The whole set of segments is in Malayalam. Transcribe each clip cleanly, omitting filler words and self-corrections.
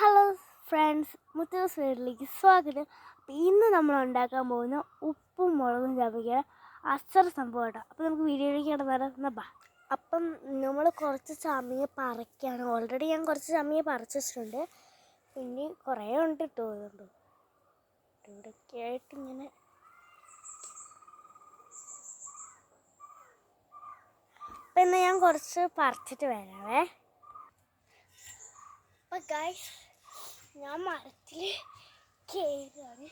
ഹലോ ഫ്രണ്ട്സ്, മുത്തൂസ് വീട്ടിലേക്ക് സ്വാഗതം. അപ്പോൾ ഇന്ന് നമ്മൾ ഉണ്ടാക്കാൻ പോകുന്ന ഉപ്പും മുളകും ചതയ്ക്കാൻ അസർ സംഭവം കേട്ടോ. അപ്പോൾ നമുക്ക് വീഡിയോയിലേക്ക് കിടന്നാ ബാ. അപ്പം നമ്മൾ കുറച്ച് ചമയ പറിക്കുകയാണ്. ഓൾറെഡി ഞാൻ കുറച്ച് ചമയ പറിച്ചിട്ടുണ്ട്, പിന്നെ കുറേ ഉണ്ട് തോന്നുന്നുണ്ട് ഇവിടെയൊക്കെ ആയിട്ടിങ്ങനെ. അപ്പം ഇന്ന് ഞാൻ കുറച്ച് പറിച്ചിട്ട് വരാവേ. അപ്പം ഗൈസ്, ഞാൻ മരത്തിൽ കയറുകയാണ്.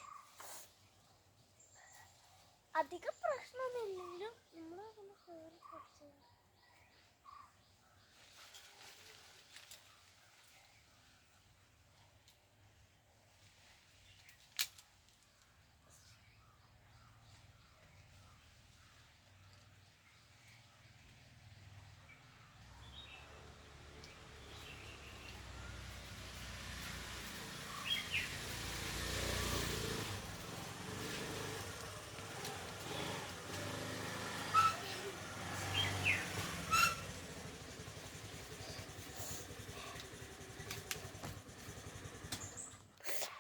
അധികം പ്രശ്നമൊന്നുമില്ലെങ്കിലും നമ്മളൊന്ന് കയറി കുറച്ച്.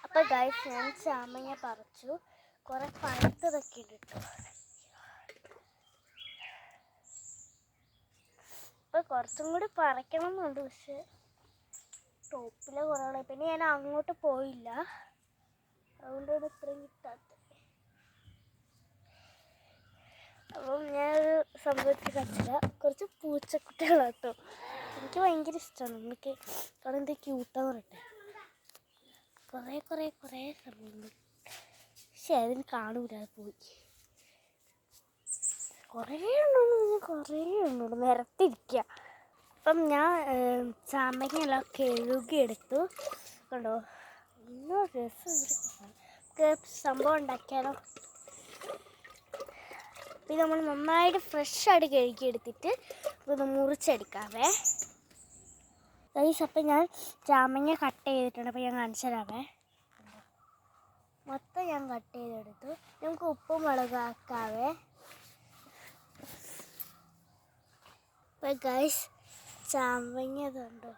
അപ്പോൾ ഗൈസ്, ഞാൻ ചാമങ്ങ പറിച്ചു. കുറേ പഴുത്തതൊക്കെ ഇട്ടു. അപ്പോൾ കുറച്ചും കൂടി പറിക്കണം എന്നുണ്ട്, പക്ഷെ ടോപ്പിലെ കുറേ. പിന്നെ ഞാൻ അങ്ങോട്ട് പോയില്ല, അതുകൊണ്ടാണ് ഇത്രയും കിട്ടാത്തത്. അപ്പം ഞാനൊരു സംഭവത്തിൽ കച്ചില്ല, കുറച്ച് പൂച്ചക്കുട്ടികളാട്ടോ. എനിക്ക് ഭയങ്കര ഇഷ്ടമാണ്. എനിക്ക് കാരണം എന്താ ക്യൂട്ടാന്ന് പറയട്ടെ. കുറേ സംഭവങ്ങൾ, പക്ഷെ അതിന് കാണൂല, അത് പോയി. കുറേ എണ്ണമുണ്ട് നിരത്തിരിക്കുക. അപ്പം ഞാൻ ചാമ്പങ്ങയെല്ലാം കഴുകിയെടുത്തു. കണ്ടോ, നല്ല രസം. സംഭവം ഉണ്ടാക്കിയാലോ. ഇത് നമ്മൾ നന്നായിട്ട് ഫ്രഷായിട്ട് കഴുകിയെടുത്തിട്ട് ഇത് മുറിച്ചെടുക്കാവേ ഗൈസ്. അപ്പം ഞാൻ ചാമ്പങ്ങ കട്ട് ചെയ്തിട്ടുണ്ട്. അപ്പോൾ ഞാൻ കാണിച്ചു തരാവേ. മൊത്തം ഞാൻ കട്ട് ചെയ്തെടുത്തു. നമുക്ക് ഉപ്പും മുളകാക്കാവേ. അപ്പം ഗൈസ്, ചാമ്പങ്ങ ഇതുണ്ടോ,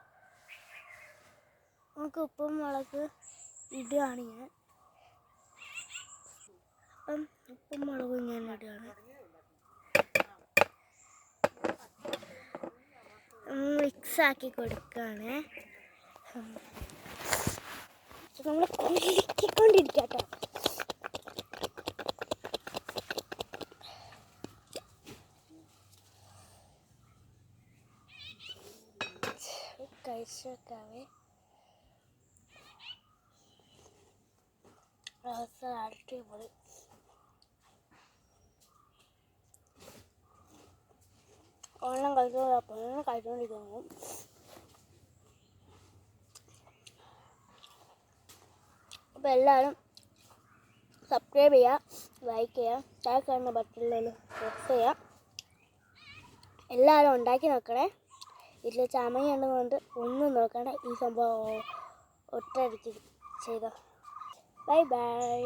നമുക്ക് ഉപ്പും മുളക് ഇടുകയാണ് ഞാൻ. അപ്പം ഉപ്പും മുളകും ഞാൻ ഇടുകയാണ്. മിക്സാക്കി കൊടുക്കുകയാണ്. നമ്മൾ കുലുക്കിക്കൊണ്ടിരിക്കട്ടോ. കഴിച്ച് വെക്കാവേ. അടിപൊളി. ഒരെണ്ണം കഴിച്ചുകൊണ്ടിരിക്കുന്നു. അപ്പോൾ എല്ലാവരും സബ്സ്ക്രൈബ് ചെയ്യുക, ലൈക്ക് ചെയ്യുക, താഴെ കാണുന്ന ബട്ടണിൽ പ്രസ് ചെയ്യുക. എല്ലാവരും ഉണ്ടാക്കി നോക്കണേ. ഇതിൽ ചാമങ്ങ ഉണ്ടെന്നുകൊണ്ട് ഒന്നും നോക്കണ്ട, ഈ സംഭവം ഒറ്റയടിക്ക് ചെയ്തോ. Bye bye.